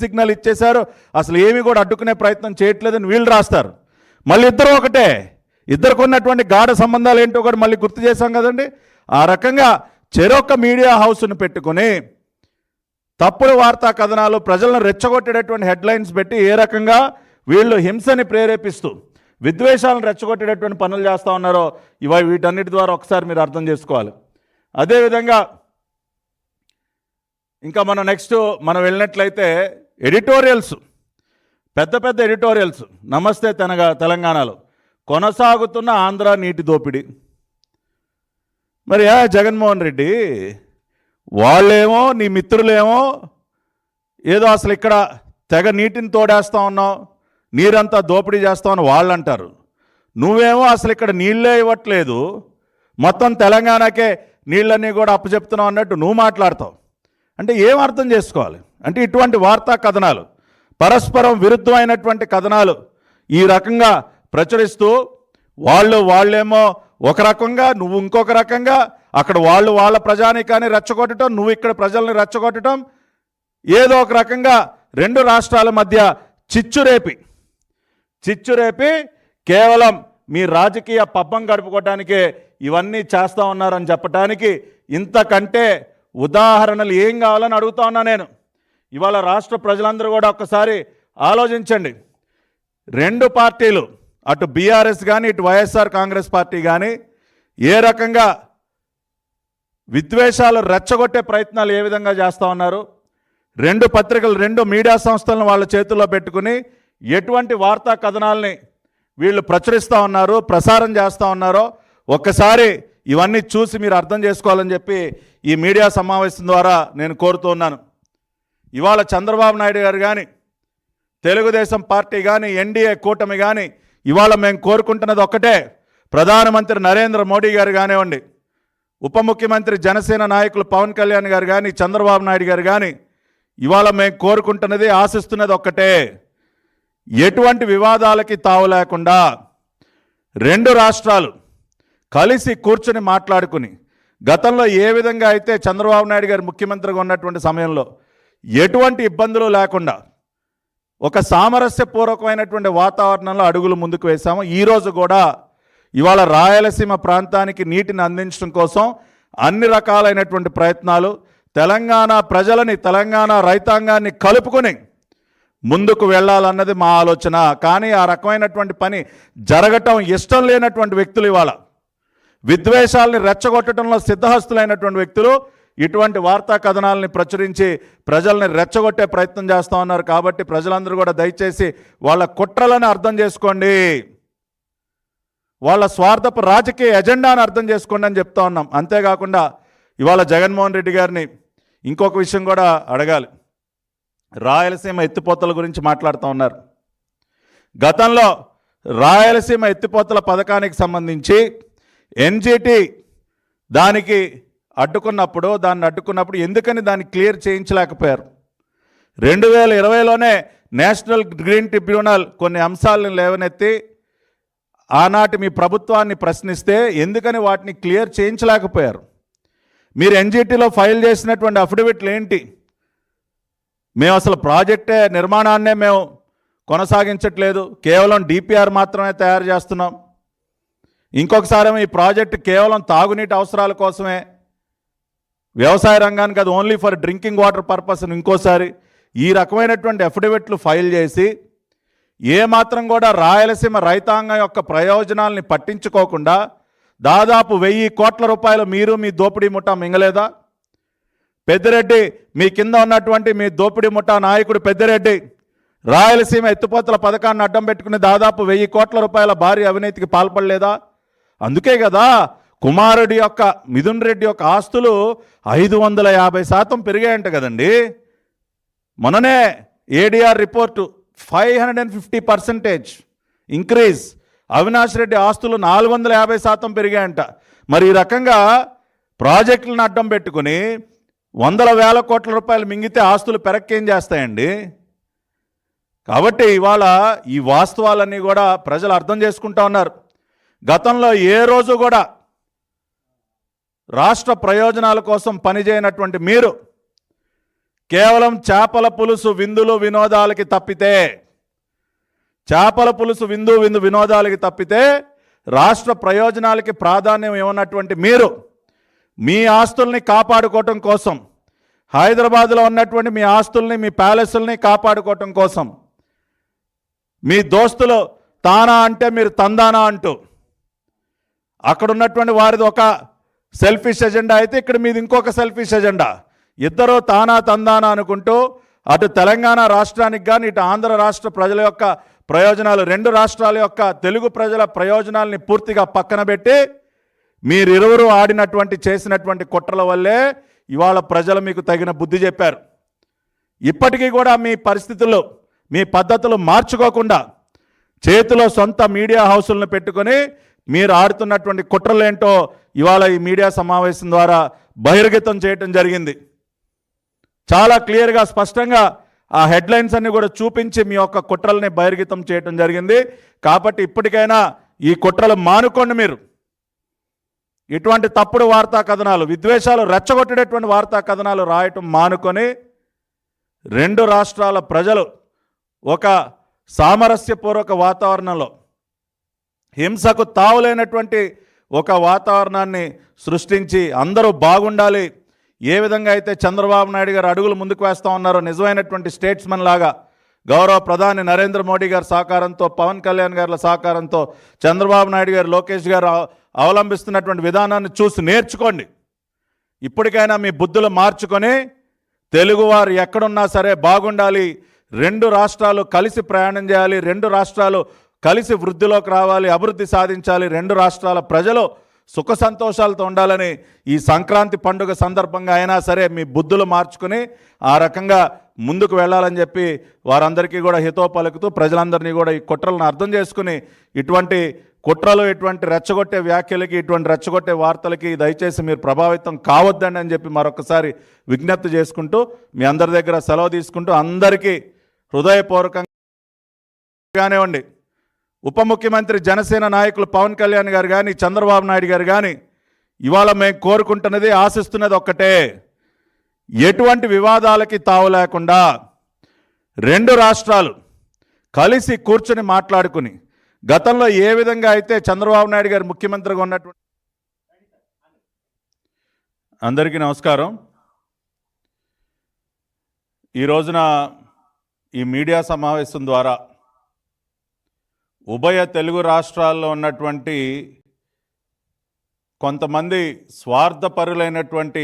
Signal ఇచ్చేశారు, అసలు ఏమి కూడా అడ్డుకునే ప్రయత్నం చేయట్లేదని వీళ్ళు రాస్తారు. మళ్ళీ ఇద్దరు ఒకటే, ఇద్దరికి ఉన్నటువంటి గాఢ సంబంధాలు ఏంటో కూడా మళ్ళీ గుర్తు చేశాం కదండి. ఆ రకంగా చెరొక్క మీడియా హౌస్ను పెట్టుకొని తప్పుడు వార్తా కథనాలు, ప్రజలను రెచ్చగొట్టేటటువంటి హెడ్లైన్స్ పెట్టి ఏ రకంగా వీళ్ళు హింసని ప్రేరేపిస్తూ విద్వేషాలను రెచ్చగొట్టేటటువంటి పనులు చేస్తూ ఉన్నారో ఇవాళ వీటన్నిటి ద్వారా ఒకసారి మీరు అర్థం చేసుకోవాలి. అదేవిధంగా ఇంకా మనం వెళ్ళినట్లయితే ఎడిటోరియల్స్, పెద్ద పెద్ద ఎడిటోరియల్స్. నమస్తే తెలంగాణలో కొనసాగుతున్న ఆంధ్ర నీటి దోపిడీ. మరి జగన్మోహన్ రెడ్డి వాళ్ళేమో, నీ మిత్రులేమో ఏదో అసలు ఇక్కడ తెగ నీటిని తోడేస్తా ఉన్నావు, నీరంతా దోపిడీ చేస్తామని వాళ్ళు అంటారు. నువ్వేమో అసలు ఇక్కడ నీళ్ళే ఇవ్వట్లేదు, మొత్తం తెలంగాణకే నీళ్ళన్నీ కూడా అప్పచెప్తున్నావు అన్నట్టు నువ్వు మాట్లాడతావు. అంటే ఏం అర్థం చేసుకోవాలి? అంటే ఇటువంటి వార్తా కథనాలు, పరస్పరం విరుద్ధమైనటువంటి కథనాలు ఈ రకంగా ప్రచురిస్తూ వాళ్ళేమో ఒక రకంగా, నువ్వు ఇంకొక రకంగా, అక్కడ వాళ్ళ ప్రజానీకాన్ని రెచ్చగొట్టడం, నువ్వు ఇక్కడ ప్రజల్ని రెచ్చగొట్టడం, ఏదో ఒక రకంగా రెండు రాష్ట్రాల మధ్య చిచ్చురేపి కేవలం మీ రాజకీయ పబ్బం గడుపుకోవటానికే ఇవన్నీ చేస్తూ ఉన్నారని చెప్పడానికి ఇంతకంటే ఉదాహరణలు ఏం కావాలని అడుగుతా ఉన్నా నేను. ఇవాళ రాష్ట్ర ప్రజలందరూ కూడా ఒక్కసారి ఆలోచించండి. రెండు పార్టీలు, అటు బీఆర్ఎస్ కానీ ఇటు వైఎస్ఆర్ కాంగ్రెస్ పార్టీ కానీ ఏ రకంగా విద్వేషాలు రెచ్చగొట్టే ప్రయత్నాలు ఏ విధంగా చేస్తూ ఉన్నారు, రెండు పత్రికలు, రెండు మీడియా సంస్థలను వాళ్ళ చేతుల్లో పెట్టుకుని ఎటువంటి వార్తా కథనాల్ని వీళ్ళు ప్రచురిస్తూ ఉన్నారు, ప్రసారం చేస్తూ ఉన్నారో ఒక్కసారి ఇవన్నీ చూసి మీరు అర్థం చేసుకోవాలని చెప్పి ఈ మీడియా సమావేశం ద్వారా నేను కోరుతూ ఉన్నాను. ఇవాళ చంద్రబాబు నాయుడు గారు కానీ, తెలుగుదేశం పార్టీ కానీ, ఎన్డీఏ కూటమి కానీ ఇవాళ మేము కోరుకుంటున్నది ఒక్కటే. ప్రధానమంత్రి నరేంద్ర మోడీ గారు కానివ్వండి, ఉప ముఖ్యమంత్రి జనసేన నాయకులు పవన్ కళ్యాణ్ గారు కానీ, చంద్రబాబు నాయుడు గారు కానీ ఇవాళ మేము కోరుకుంటున్నది, ఆశిస్తున్నది ఒక్కటే. ఎటువంటి వివాదాలకి తావు లేకుండా రెండు రాష్ట్రాలు కలిసి కూర్చుని మాట్లాడుకుని, గతంలో ఏ విధంగా అయితే చంద్రబాబు నాయుడు గారు ముఖ్యమంత్రిగా ఉన్నటువంటి సమయంలో ఎటువంటి ఇబ్బందులు లేకుండా ఒక సామరస్యపూర్వకమైనటువంటి వాతావరణంలో అడుగులు ముందుకు వేశాము. ఈరోజు కూడా ఇవాళ రాయలసీమ ప్రాంతానికి నీటిని అందించడం కోసం అన్ని రకాలైనటువంటి ప్రయత్నాలు, తెలంగాణ ప్రజలని, తెలంగాణ రైతాంగాన్ని కలుపుకొని ముందుకు వెళ్ళాలన్నది మా ఆలోచన. కానీ ఆ రకమైనటువంటి పని జరగటం ఇష్టం లేనటువంటి వ్యక్తులు, ఇవాళ విద్వేషాలని రెచ్చగొట్టడంలో సిద్ధహస్తులైనటువంటి వ్యక్తులు ఇటువంటి వార్తా కథనాలని ప్రచురించి ప్రజల్ని రెచ్చగొట్టే ప్రయత్నం చేస్తూ ఉన్నారు. కాబట్టి ప్రజలందరూ కూడా దయచేసి వాళ్ళ కుట్రలను అర్థం చేసుకోండి, వాళ్ళ స్వార్థపు రాజకీయ ఎజెండాను అర్థం చేసుకోండి అని చెప్తా ఉన్నాం. అంతేకాకుండా ఇవాళ జగన్మోహన్ రెడ్డి గారిని ఇంకొక విషయం కూడా అడగాలి. రాయలసీమ ఎత్తిపోతల గురించి మాట్లాడుతూ ఉన్నారు. గతంలో రాయలసీమ ఎత్తిపోతల పథకానికి సంబంధించి ఎన్జిటి దాన్ని అడ్డుకున్నప్పుడు ఎందుకని దాన్ని క్లియర్ చేయించలేకపోయారు? 2020లోనే నేషనల్ గ్రీన్ ట్రిబ్యునల్ కొన్ని అంశాలను లేవనెత్తి ఆనాటి మీ ప్రభుత్వాన్ని ప్రశ్నిస్తే ఎందుకని వాటిని క్లియర్ చేయించలేకపోయారు? మీరు ఎన్జిటిలో ఫైల్ చేసినటువంటి అఫిడవిట్లు ఏంటి? మేము అసలు ప్రాజెక్టే నిర్మాణాన్నే మేము కొనసాగించట్లేదు, కేవలం డిపిఆర్ మాత్రమే తయారు చేస్తున్నాం. ఇంకొకసారి ఈ ప్రాజెక్టు కేవలం తాగునీటి అవసరాల కోసమే, వ్యవసాయ రంగానికి అది only for drinking water purpose. ఇంకోసారి ఈ రకమైనటువంటి అఫిడవిట్లు ఫైల్ చేసి ఏమాత్రం కూడా రాయలసీమ రైతాంగం యొక్క ప్రయోజనాల్ని పట్టించుకోకుండా దాదాపు 1000 కోట్ల రూపాయలు మీరు మీ దోపిడీ ముఠా మింగలేదా? పెద్దిరెడ్డి, మీ కింద ఉన్నటువంటి మీ దోపిడీ ముఠా నాయకుడు పెద్దిరెడ్డి రాయలసీమ ఎత్తిపోతల పథకాన్ని అడ్డం పెట్టుకుని దాదాపు 1000 కోట్ల రూపాయల భారీ అవినీతికి పాల్పడలేదా? అందుకే కదా కుమారుడి యొక్క, మిథున్ రెడ్డి యొక్క ఆస్తులు 550% పెరిగాయంట కదండి. మొన్ననే ADR report 550% increase. Avinash Reddy ఆస్తులు 450% పెరిగాయంట. మరి ఈ రకంగా ప్రాజెక్టులను అడ్డం పెట్టుకుని 100,000 కోట్ల రూపాయలు మింగితే ఆస్తులు పెరక్కేం చేస్తాయండి? కాబట్టి ఇవాళ ఈ వాస్తవాలన్నీ కూడా ప్రజలు అర్థం చేసుకుంటా ఉన్నారు. గతంలో ఏ రోజు కూడా రాష్ట్ర ప్రయోజనాల కోసం పనిచేయనటువంటి మీరు కేవలం చేపల పులుసు విందులు వినోదాలకి తప్పితే, చేపల పులుసు వినోదాలకి తప్పితే రాష్ట్ర ప్రయోజనాలకి ప్రాధాన్యం ఇవ్వనటువంటి మీరు మీ ఆస్తుల్ని కాపాడుకోవటం కోసం, హైదరాబాద్లో ఉన్నటువంటి మీ ఆస్తుల్ని, మీ ప్యాలెస్ల్ని కాపాడుకోవటం కోసం, మీ దోస్తులు తానా అంటే మీరు తందానా అంటూ, అక్కడ ఉన్నటువంటి వారిది ఒక సెల్ఫిష్ ఎజెండా అయితే ఇక్కడ మీది ఇంకొక సెల్ఫిష్ ఎజెండా. ఇద్దరు తానా తందానా అనుకుంటూ అటు తెలంగాణ రాష్ట్రానికి కానీ ఇటు ఆంధ్ర రాష్ట్ర ప్రజల యొక్క ప్రయోజనాలు, రెండు రాష్ట్రాల యొక్క తెలుగు ప్రజల ప్రయోజనాలని పూర్తిగా పక్కన పెట్టి మీరిరువురు చేసినటువంటి కుట్రల వల్లే ఇవాళ ప్రజలు మీకు తగిన బుద్ధి చెప్పారు. ఇప్పటికీ కూడా మీ పరిస్థితులు, మీ పద్ధతులు మార్చుకోకుండా చేతిలో సొంత మీడియా హౌసులను పెట్టుకొని మీరు ఆడుతున్నటువంటి కుట్రలేంటో ఇవాళ ఈ మీడియా సమావేశం ద్వారా బహిర్గతం చేయటం జరిగింది. చాలా క్లియర్గా స్పష్టంగా ఆ హెడ్లైన్స్ అన్ని కూడా చూపించి మీ యొక్క కుట్రల్ని బహిర్గతం చేయటం జరిగింది. కాబట్టి ఇప్పటికైనా ఈ కుట్రలు మానుకోండి. మీరు ఇటువంటి తప్పుడు వార్తా కథనాలు, విద్వేషాలు రెచ్చగొట్టేటువంటి వార్తా కథనాలు రాయటం మానుకొని రెండు రాష్ట్రాల ప్రజలు ఒక సామరస్యపూర్వక వాతావరణంలో, హింసకు తావులేనటువంటి ఒక వాతావరణాన్ని సృష్టించి అందరూ బాగుండాలి. ఏ విధంగా అయితే చంద్రబాబు నాయుడు గారు అడుగులు ముందుకు వేస్తూ ఉన్నారో నిజమైనటువంటి స్టేట్స్మెన్ లాగా గౌరవ ప్రధాని నరేంద్ర మోడీ గారి సహకారంతో, పవన్ కళ్యాణ్ గారి సహకారంతో, చంద్రబాబు నాయుడు గారు, లోకేష్ గారు అవలంబిస్తున్నటువంటి విధానాన్ని చూసి నేర్చుకోండి. ఇప్పటికైనా మీ బుద్ధులు మార్చుకొని తెలుగువారు ఎక్కడున్నా సరే బాగుండాలి, రెండు రాష్ట్రాలు కలిసి ప్రయాణం చేయాలి, రెండు రాష్ట్రాలు కలిసి వృద్ధిలోకి రావాలి, అభివృద్ధి సాధించాలి, రెండు రాష్ట్రాల ప్రజలు సుఖ సంతోషాలతో ఉండాలని ఈ సంక్రాంతి పండుగ సందర్భంగా అయినా సరే మీ బుద్ధులు మార్చుకుని ఆ రకంగా ముందుకు వెళ్ళాలని చెప్పి వారందరికీ కూడా హితో పలుకుతూ ప్రజలందరినీ కూడా ఈ కుట్రలను అర్థం చేసుకుని ఇటువంటి కుట్రలు, ఇటువంటి రెచ్చగొట్టే వ్యాఖ్యలకి, ఇటువంటి రెచ్చగొట్టే వార్తలకి దయచేసి మీరు ప్రభావితం కావద్దండి అని చెప్పి మరొకసారి విజ్ఞప్తి చేసుకుంటూ మీ అందరి దగ్గర సెలవు తీసుకుంటూ అందరికీ హృదయపూర్వకంగానేవ్వండి. ఉప ముఖ్యమంత్రి జనసేన నాయకులు పవన్ కళ్యాణ్ గారు కానీ, చంద్రబాబు నాయుడు గారు కానీ ఇవాళ మేము కోరుకుంటున్నది, ఆశిస్తున్నది ఒక్కటే, ఎటువంటి వివాదాలకి తావు లేకుండా రెండు రాష్ట్రాలు కలిసి కూర్చొని మాట్లాడుకుని, గతంలో ఏ విధంగా అయితే చంద్రబాబు నాయుడు గారు ముఖ్యమంత్రిగా ఉన్నటువంటి, అందరికీ నమస్కారం. ఈ రోజున ఈ మీడియా సమావేశం ద్వారా ఉభయ తెలుగు రాష్ట్రాల్లో ఉన్నటువంటి కొంతమంది స్వార్థపరులైనటువంటి